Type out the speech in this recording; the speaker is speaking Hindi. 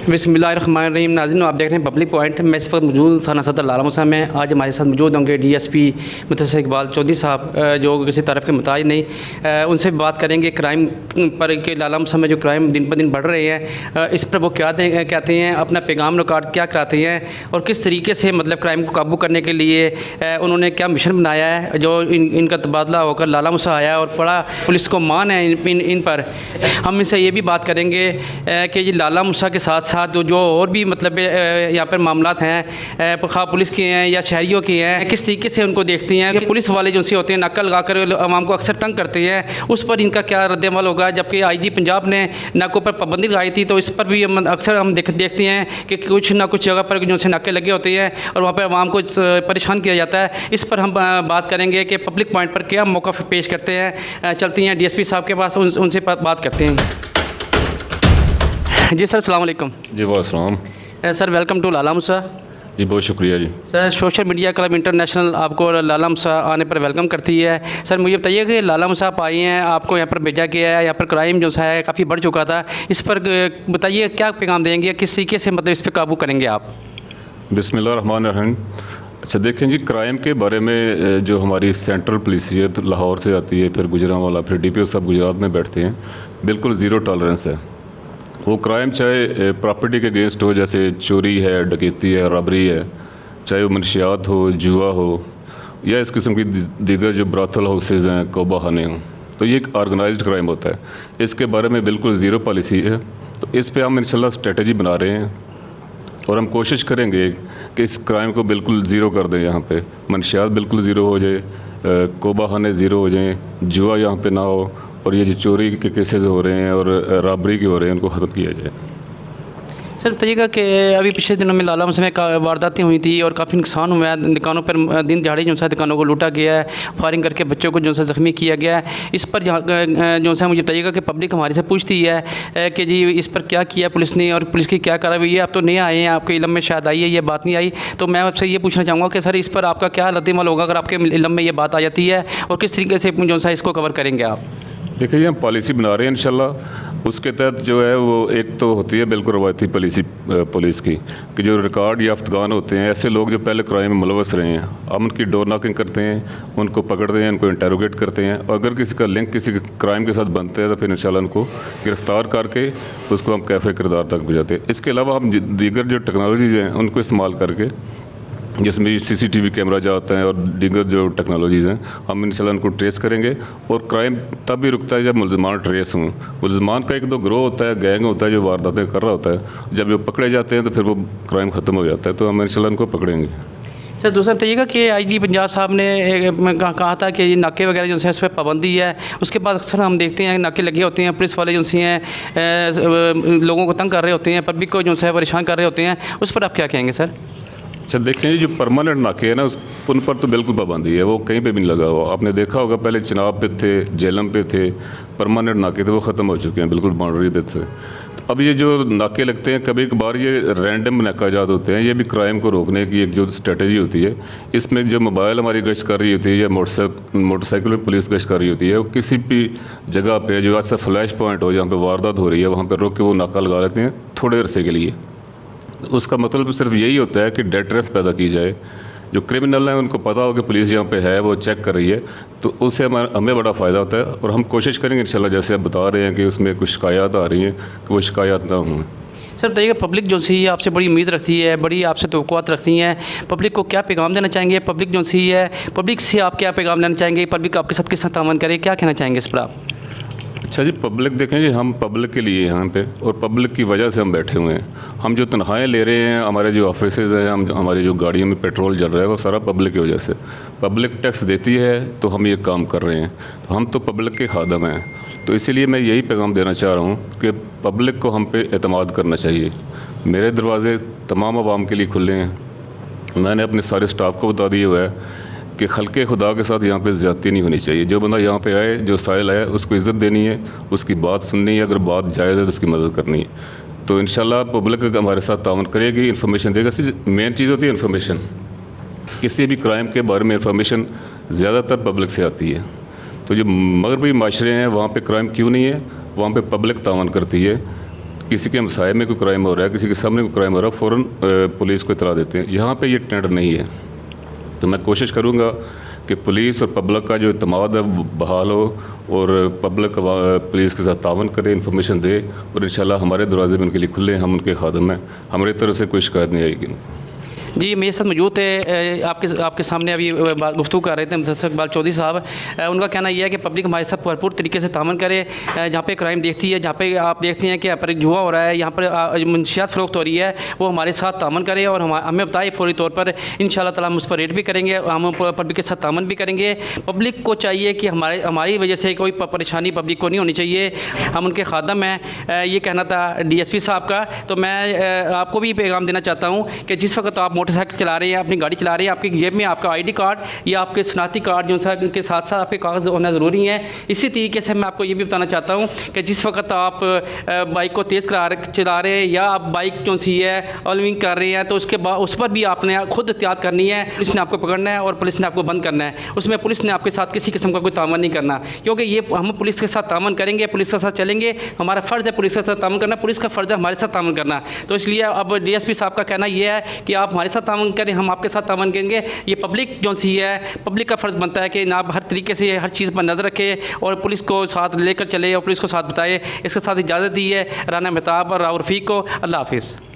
बिस्मिल्लाहिर्रहमानिर्रहीम। नाज़रीन, आप देख रहे हैं पब्लिक पॉइंट। मैं इस वक्त मौजूद थाना सदर लाला मूसा में। आज हमारे साथ मौजूद होंगे DSP मुतसिर इकबाल चौधरी साहब, जो किसी तरफ के मुताज नहीं। उनसे बात करेंगे क्राइम पर कि लाला मूसा में जो क्राइम दिन पर दिन बढ़ रहे हैं, इस पर वो क्या कहते हैं, अपना पैगाम रिकॉर्ड क्या कराते हैं और किस तरीके से मतलब क्राइम को काबू करने के लिए उन्होंने क्या मिशन बनाया है जो इनका तबादला होकर लाला मूसा आया और बड़ा पुलिस को मान है इन पर। हम इनसे ये भी बात करेंगे कि ये लाला मूसा के साथ साथ जो और भी मतलब यहाँ पर मामलात हैं, खा पुलिस के हैं या शहरियों के हैं, किस तरीके से उनको देखती हैं कि पुलिस वाले जो से होते हैं नाका लगा कर आवाम को अक्सर तंग करते हैं, उस पर इनका क्या रद्दमल होगा। जबकि IG पंजाब ने नाकों पर पाबंदी लगाई थी, तो इस पर भी अक्सर हम देखते हैं कि कुछ ना कुछ जगह पर जो से नाके लगे होते हैं और वहाँ पर आवाम को परेशान किया जाता है। इस पर हम बात करेंगे कि पब्लिक पॉइंट पर क्या मौका पेश करते हैं। चलती हैं DSP साहब के पास, उनसे बात करते हैं। जी सर, अस्सलाम वालेकुम। जी वालेकुम sir, welcome to Lala Musa. जी, बहुत शुक्रिया जी। Sir, social media club international आपको लाला मूसा आने पर वेलकम करती है। सर, मुझे बताइए कि लाला मूसा आप आए हैं, आपको यहाँ पर भेजा गया है, यहाँ पर क्राइम जो है काफ़ी बढ़ चुका था, इस पर बताइए क्या पैगाम देंगे, किस तरीके से मतलब इस पर काबू करेंगे आप। बिस्मिल्लाहिर्रहमानिर्रहीम। अच्छा देखें जी, क्राइम के बारे में जो हमारी सेंट्रल पुलिस है लाहौर से आती है, फिर गुजरांवाला, फिर DPO साहब गुजरात में बैठते हैं, बिल्कुल ज़ीरो टॉलरेंस है। वो क्राइम चाहे प्रॉपर्टी के अगेंस्ट हो, जैसे चोरी है, डकैती है, रबरी है, चाहे वो मनशियात हो, जुआ हो, या इस किस्म की दीगर जो ब्राथल हाउसेज हैं, कोबा खाने हों, तो ये एक ऑर्गेनाइज्ड क्राइम होता है। इसके बारे में बिल्कुल ज़ीरो पॉलिसी है। तो इस पे हम इंशाल्लाह स्ट्रेटजी बना रहे हैं और हम कोशिश करेंगे कि इस क्राइम को बिल्कुल ज़ीरो कर दें। यहाँ पे मनशियात बिल्कुल ज़ीरो हो जाए, कोबा खाने ज़ीरो हो जाएँ, जुआ यहाँ पे ना हो, और ये जो चोरी के केसेस हो रहे हैं और रॉबरी के हो रहे हैं उनको ख़त्म किया जाए। सर, बताइएगा कि अभी पिछले दिनों में लाला मूसा में वारदातें हुई थी और काफ़ी नुकसान हुआ है, दुकानों पर दिन दिहाड़े जो सा दुकानों को लूटा गया है, फायरिंग करके बच्चों को जो सा ज़ख्मी किया गया है। इस पर जो सा मुझे बताइएगा कि पब्लिक हमारे से पूछती है कि जी इस पर क्या किया पुलिस ने और पुलिस की क्या कार्रवाई है। आप तो नए आए हैं, आपके इलम में शायद आई है ये बात नहीं आई, तो मैं आपसे ये पूछना चाहूँगा कि सर इस पर आपका क्या रद्दमल होगा अगर आपके इलम में ये बात आ जाती है, और किस तरीके से जो सा इसको कवर करेंगे आप। देखिए, हम पॉलिसी बना रहे हैं इंशाल्लाह। उसके तहत जो है वो एक तो होती है बिल्कुल रवायती पॉलिसी पुलिस की कि जो रिकॉर्ड याफ्तगान होते हैं, ऐसे लोग जो पहले क्राइम में मुलवस रहे हैं, हम उनकी डोर नॉकिंग करते हैं, उनको पकड़ते हैं, उनको इंटेरोगेट करते हैं, और अगर किसी का लिंक किसी क्राइम के साथ बनते हैं तो फिर इंशाल्लाह उनको गिरफ़्तार करके उसको हम कैफ़े किरदार तक भेजाते हैं। इसके अलावा हम दीगर जो टेक्नोलॉजीज़ हैं उनको इस्तेमाल करके, जिसमें CCTV कैमरा जाता है और दीगर जो टेक्नोलॉजीज़ हैं, हम इंशाल्लाह उनको ट्रेस करेंगे। और क्राइम तब भी रुकता है जब मुलज़मान ट्रेस हों। मुलज़मान का एक दो ग्रोह होता है, गैंग होता है जो वारदातें कर रहा होता है, जब वो पकड़े जाते हैं तो फिर वो क्राइम ख़त्म हो जाता है। तो हम इंशाल्लाह उनको पकड़ेंगे। सर, दूसरा बताइएगा कि IG पंजाब साहब ने कहा था कि ये नाके वगैरह जो है इस पर पाबंदी है, उसके बाद अक्सर हम देखते हैं नाके लगे होते हैं, पुलिस वाले जो हैं लोगों को तंग कर रहे होते हैं, पब्लिक को जो है परेशान कर रहे होते हैं, उस पर आप क्या कहेंगे सर। अच्छा देखें, जो परमानेंट नाके हैं ना उन पर तो बिल्कुल पाबंदी है, वो कहीं पे भी नहीं लगा हुआ। आपने देखा होगा पहले चिनाब पे थे, जेलम पे थे, परमानेंट नाके थे, वो ख़त्म हो चुके हैं, बिल्कुल बाउंड्री पे थे। तो अब ये जो नाके लगते हैं, कभी कभार ये रैंडम नाकाजात होते हैं, ये भी क्राइम को रोकने की एक जो स्ट्रेटजी होती है। इसमें जो मोबाइल हमारी गश्त कर रही होती है या मोटरसाइकिल पर पुलिस गश्त कर रही होती है, वो किसी भी जगह पर जो ऐसा फ्लैश पॉइंट हो जहाँ पर वारदात हो रही है, वहाँ पर रोक के वो नाका लगा लेते हैं थोड़े अरसे के लिए। उसका मतलब सिर्फ यही होता है कि डेटरेंस पैदा की जाए। जो क्रिमिनल हैं उनको पता हो कि पुलिस यहाँ पे है, वो चेक कर रही है, तो उससे हमें बड़ा फ़ायदा होता है। और हम कोशिश करेंगे इंशाल्लाह, जैसे आप बता रहे हैं कि उसमें कुछ शिकायत आ रही हैं, कि वो शिकायत ना हों। सर बताइए, पब्लिक जो सी आपसे बड़ी उम्मीद रखती है, बड़ी आपसे तवक्कुआत रखती हैं, पब्लिक को क्या पैगाम देना चाहेंगे, पब्लिक जो सी है, पब्लिक से आप क्या पैगाम देना चाहेंगे, पब्लिक आपके साथ किस तरह तावन करे, क्या कहना चाहेंगे इस पर आप। अच्छा जी, पब्लिक देखें जी, हम पब्लिक के लिए यहाँ पे और पब्लिक की वजह से हम बैठे हुए हैं। हम जो तनख्वाहें ले रहे हैं, हमारे जो ऑफिस हैं, हमारी जो गाड़ियों में पेट्रोल जल रहा है, वो सारा पब्लिक की वजह से। पब्लिक टैक्स देती है तो हम ये काम कर रहे हैं, तो हम तो पब्लिक के खादम हैं। तो इसीलिए मैं यही पैगाम देना चाह रहा हूँ कि पब्लिक को हम पे एतमाद करना चाहिए। मेरे दरवाज़े तमाम आवाम के लिए खुले हैं। मैंने अपने सारे स्टाफ को बता दिया हुआ है कि खल्के खुदा के साथ यहाँ पे ज़्यादती नहीं होनी चाहिए। जो बंदा यहाँ पे आए, जो साइल आए, उसको इज़्ज़त देनी है, उसकी बात सुननी है, अगर बात जायज़ है तो उसकी मदद करनी है। तो इंशाल्लाह पब्लिक हमारे साथ तावन करेगी, इन्फॉर्मेशन देगा। मेन चीज़ होती है इन्फॉर्मेशन। किसी भी क्राइम के बारे में इन्फॉर्मेशन ज़्यादातर पब्लिक से आती है। तो जो मगरबी माशरे हैं वहाँ पर क्राइम क्यों नहीं है, वहाँ पर पब्लिक तावन करती है। किसी के हमसाये में कोई क्राइम हो रहा है, किसी के सामने कोई क्राइम हो रहा है, फ़ौरन पुलिस को इतला देते हैं। यहाँ पे ये ट्रेंड नहीं है। तो मैं कोशिश करूँगा कि पुलिस और पब्लिक का जो इत्मीनान है वो बहाल हो और पब्लिक पुलिस के साथ तावन करे, इन्फॉर्मेशन दे, और इंशाल्लाह हमारे दरवाजे भी उनके लिए खुले हैं, हम उनके खादम हैं, हमारी तरफ से कोई शिकायत नहीं आएगी। जी, मेरे साथ मौजूद थे आपके सामने अभी गुफ्तगू कर रहे थे मुतसर इकबाल चौधरी साहब। उनका कहना यह है कि पब्लिक हमारे साथ भरपूर तरीके से तामन करे। जहाँ पे क्राइम देखती है, जहाँ पे आप देखते हैं कि यहाँ पर जुआ हो रहा है, यहाँ पर मंशियात फ़रोख्त हो रही है, वो हमारे साथ तामन करे और हमें बताए फ़ौरी तौर पर। इंशाअल्लाह ताला हम उस पर रेड भी करेंगे, हम पब्लिक के साथ तामन भी करेंगे। पब्लिक को चाहिए कि हमारी वजह से कोई परेशानी पब्लिक को नहीं होनी चाहिए, हम उनके खादम हैं। ये कहना था DSP साहब का। तो मैं आपको भी पैगाम देना चाहता हूँ कि जिस वक्त आप मोटरसाइकिल चला रहे हैं, अपनी गाड़ी चला रहे हैं, आपकी जेब में आपका ID कार्ड या आपके शनाख्ती कार्ड जो के साथ साथ आपके कागज़ होना ज़रूरी है। इसी तरीके से मैं आपको ये भी बताना चाहता हूँ कि जिस वक्त आप बाइक को तेज़ चला रहे हैं या आप बाइक जो सी है ऑलविंग कर रहे हैं, तो उसके बाद उस पर भी आपने खुद एहतियात करनी है। पुलिस ने आपको पकड़ना है और पुलिस ने आपको बंद करना है। उसमें पुलिस ने आपके साथ किसी किस्म का कोई तामन नहीं करना, क्योंकि ये हम पुलिस के साथ तामन करेंगे, पुलिस के साथ चलेंगे। हमारा फ़र्ज़ है पुलिस के साथ तामन करना, पुलिस का फ़र्ज़ है हमारे साथ तामन करना। तो इसलिए अब DSP साहब का कहना यह है कि आप हमारे साथ तामन करें, हम आपके साथ तामन करेंगे। ये पब्लिक जो सी है, पब्लिक का फ़र्ज़ बनता है कि आप हर तरीके से हर चीज़ पर नज़र रखें और पुलिस को साथ लेकर चले और पुलिस को साथ बताए। इसके साथ इजाज़त दी है राना मेहताब और राव रफ़ीक को। अल्लाह हाफ़िज़।